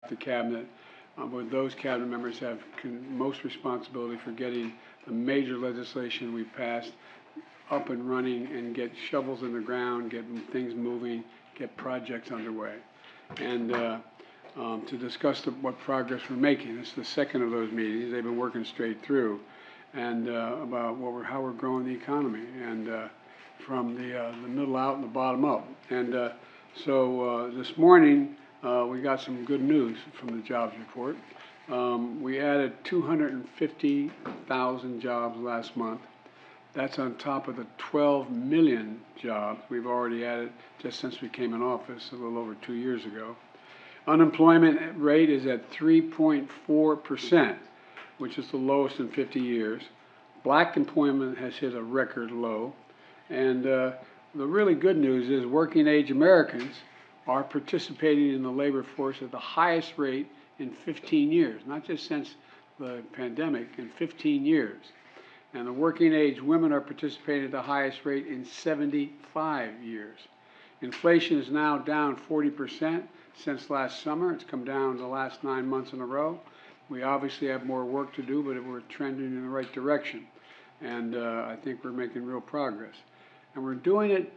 the cabinet, where those cabinet members have most responsibility for getting the major legislation we passed up and running and get shovels in the ground, get things moving, get projects underway. And to discuss what progress we're making. This is the second of those meetings. They've been working straight through, and about how we're growing the economy, and from the middle out and the bottom up. And so this morning we got some good news from the jobs report. We added 250,000 jobs last month. That's on top of the 12 million jobs we've already added just since we came in office a little over 2 years ago. Unemployment rate is at 3.4%, which is the lowest in 50 years. Black employment has hit a record low. And the really good news is working age Americans are participating in the labor force at the highest rate in 15 years, not just since the pandemic, in 15 years. And the working age women are participating at the highest rate in 75 years. Inflation is now down 40% since last summer. It's come down the last 9 months in a row. We obviously have more work to do, but we're trending in the right direction. And I think we're making real progress. And we're doing it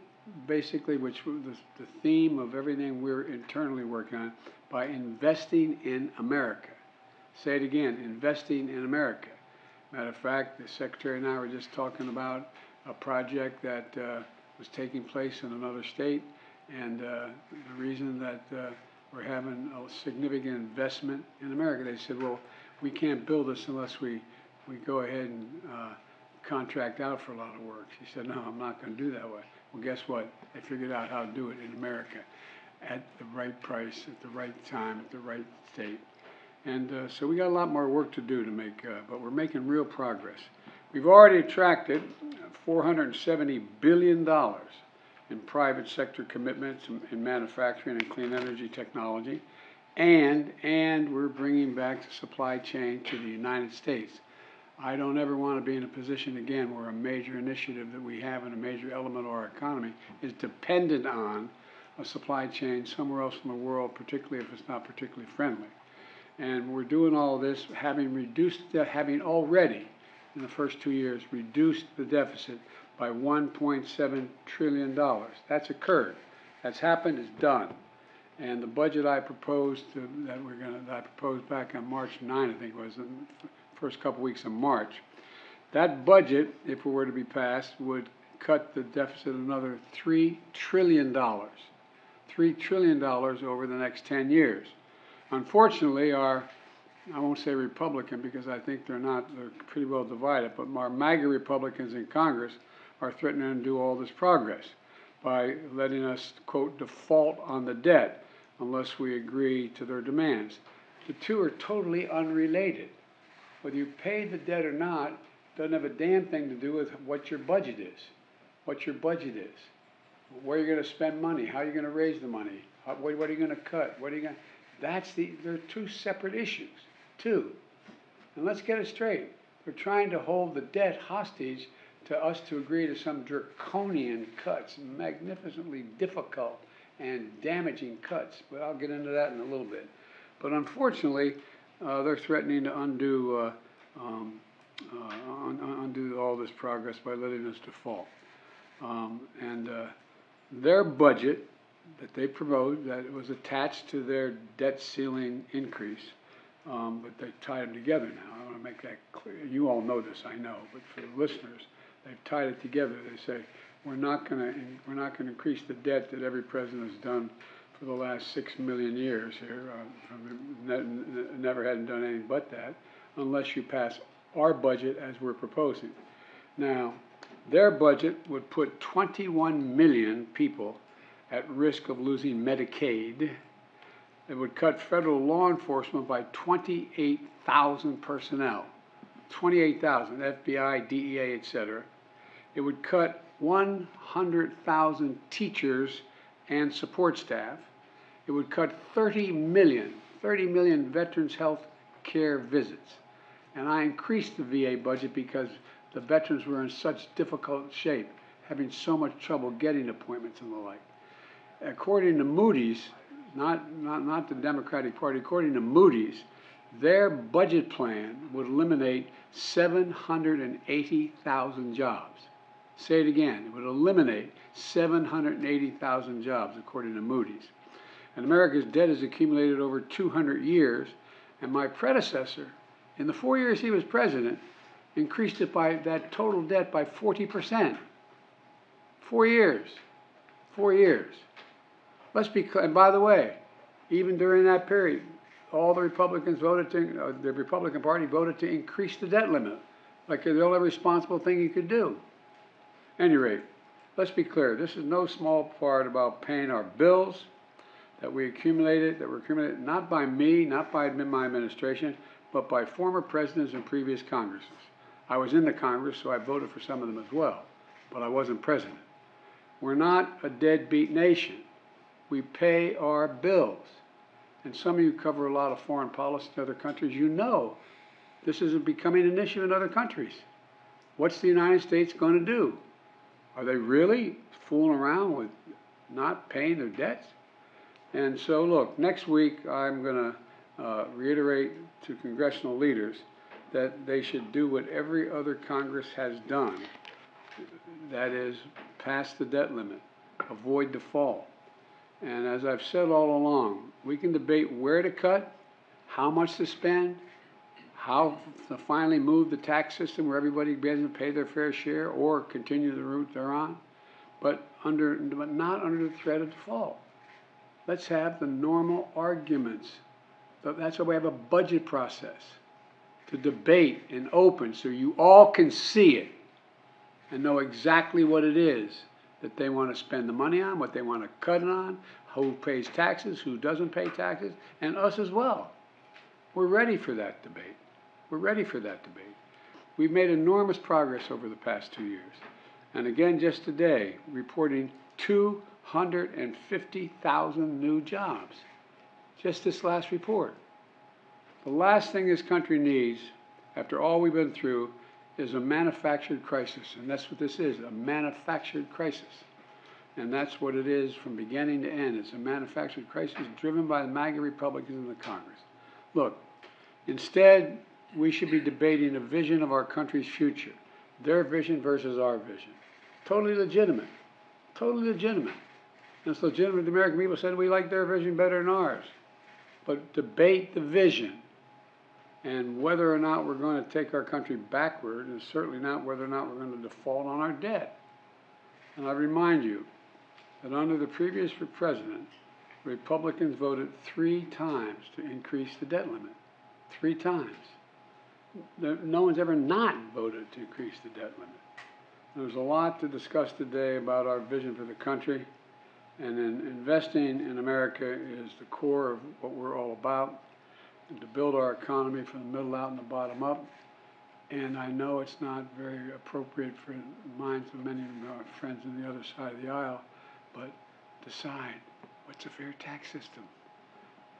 basically, which the theme of everything we're internally working on, by investing in America. Say it again, investing in America. Matter of fact, the Secretary and I were just talking about a project that was taking place in another state, and the reason that we're having a significant investment in America, they said, well, we can't build this unless we go ahead and contract out for a lot of work. She said, no, I'm not going to do that way. Well, guess what? They figured out how to do it in America at the right price, at the right time, at the right state. And so we got a lot more work to do to make, but we're making real progress. We've already attracted $470 billion in private sector commitments in manufacturing and clean energy technology, and we're bringing back the supply chain to the United States. I don't ever want to be in a position again where a major initiative that we have and a major element of our economy is dependent on a supply chain somewhere else in the world, particularly if it's not particularly friendly. And we're doing all of this having already in the first 2 years reduced the deficit by $1.7 trillion. That's occurred. That's happened. It's done. And the budget I proposed I proposed back on March 9, I think it was, the first couple weeks of March. That budget, if it were to be passed, would cut the deficit another $3 trillion. $3 trillion over the next 10 years. Unfortunately, I won't say Republican because I think they're pretty well divided, but our MAGA Republicans in Congress are threatening to do all this progress by letting us, quote, default on the debt unless we agree to their demands. The two are totally unrelated. Whether you pay the debt or not doesn't have a damn thing to do with what your budget is. What your budget is. Where you're going to spend money. How you're going to raise the money. What are you going to cut? They're two separate issues. Two. And let's get it straight. They're trying to hold the debt hostage to us to agree to some draconian cuts, magnificently difficult and damaging cuts. But I'll get into that in a little bit. But unfortunately, they're threatening to undo all this progress by letting us default. Their budget that they proposed, that was attached to their debt ceiling increase, but they tied them together now. I want to make that clear. You all know this, I know, but for the listeners, they've tied it together. They say we're not going to increase the debt that every president has done for the last 6 million years here. Never hadn't done anything but that, unless you pass our budget as we're proposing. Now, their budget would put 21 million people at risk of losing Medicaid. It would cut federal law enforcement by 28,000 personnel, 28,000, FBI, DEA, etc. It would cut 100,000 teachers and support staff. It would cut 30 million veterans' health care visits. And I increased the VA budget because the veterans were in such difficult shape, having so much trouble getting appointments and the like. According to Moody's, not the Democratic Party, according to Moody's, their budget plan would eliminate 780,000 jobs. Say it again, it would eliminate 780,000 jobs, according to Moody's. And America's debt has accumulated over 200 years, and my predecessor, in the 4 years he was president, increased it by that total debt by 40%. 4 years. 4 years. Let's be clear. And by the way, even during that period, all the Republicans voted to, the Republican Party voted to increase the debt limit, like the only responsible thing you could do. At any rate, let's be clear. This is no small part about paying our bills that were accumulated not by me, not by my administration, but by former presidents and previous Congresses. I was in the Congress, so I voted for some of them as well, but I wasn't president. We're not a deadbeat nation. We pay our bills. And some of you cover a lot of foreign policy in other countries. You know this is becoming an issue in other countries. What's the United States going to do? Are they really fooling around with not paying their debts? And so, look, next week I'm going to reiterate to congressional leaders that they should do what every other Congress has done. That is, pass the debt limit, avoid default. And as I've said all along, we can debate where to cut, how much to spend, how to finally move the tax system where everybody begins to pay their fair share or continue the route they're on, but not under the threat of default. Let's have the normal arguments. That's why we have a budget process, to debate and open so you all can see it and know exactly what it is that they want to spend the money on, what they want to cut it on, who pays taxes, who doesn't pay taxes, and us as well. We're ready for that debate. We're ready for that debate. We've made enormous progress over the past 2 years. And again, just today, reporting 250,000 new jobs. Just this last report. The last thing this country needs, after all we've been through, is a manufactured crisis. And that's what this is, a manufactured crisis. And that's what it is from beginning to end. It's a manufactured crisis driven by the MAGA Republicans in the Congress. Look, instead, we should be debating a vision of our country's future. Their vision versus our vision. Totally legitimate. Totally legitimate. And it's legitimate the American people said we like their vision better than ours. But debate the vision. And whether or not we're going to take our country backward, and certainly not whether or not we're going to default on our debt. And I remind you that under the previous president, Republicans voted 3 times to increase the debt limit. 3 times. No one's ever not voted to increase the debt limit. There's a lot to discuss today about our vision for the country. And investing in America is the core of what we're all about. And to build our economy from the middle out and the bottom up. And I know it's not very appropriate for the minds of many of our friends on the other side of the aisle, but decide what's a fair tax system.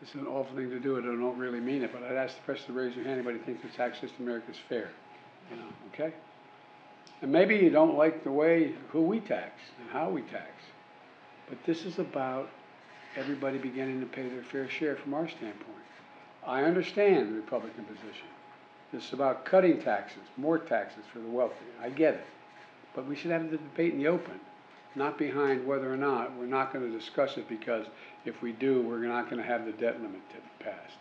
It's an awful thing to do, and I don't really mean it, but I'd ask the press to raise your hand. Anybody thinks the tax system in America is fair? You know, okay? And maybe you don't like the way who we tax and how we tax, but this is about everybody beginning to pay their fair share from our standpoint. I understand the Republican position. It's about cutting taxes, more taxes for the wealthy. I get it. But we should have the debate in the open, not behind whether or not we're not going to discuss it, because if we do, we're not going to have the debt limit passed.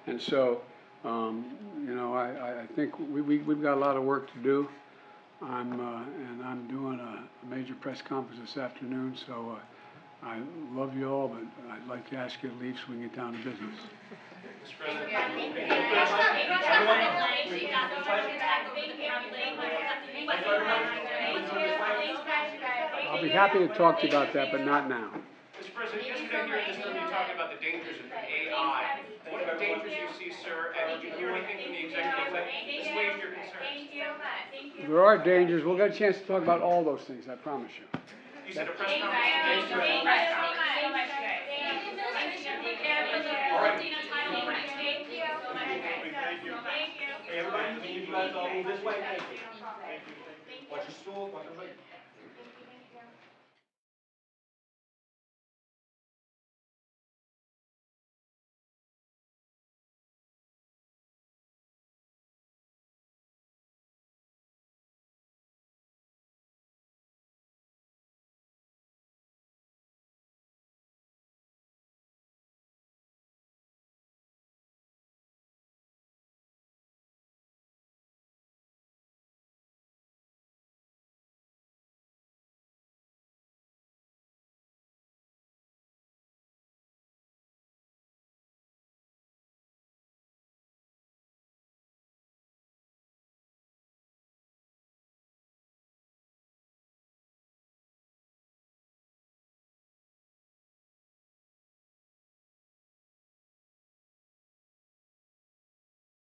And so, you know, I think we've got a lot of work to do. And I'm doing a major press conference this afternoon, so I love you all, but I'd like to ask you to leave so we can get down to business. Mr. President, I'll be happy to talk to you about that, but not now. Mr. President, yesterday here in this room you talked about the dangers of AI. What are the dangers you see, sir? And did you hear anything from the executive that assuaged your concerns? There are dangers. We'll get a chance to talk about all those things, I promise you. You said a press conference. All right. Thank you. Everybody, you guys all move this way. Thank you. Watch your stool.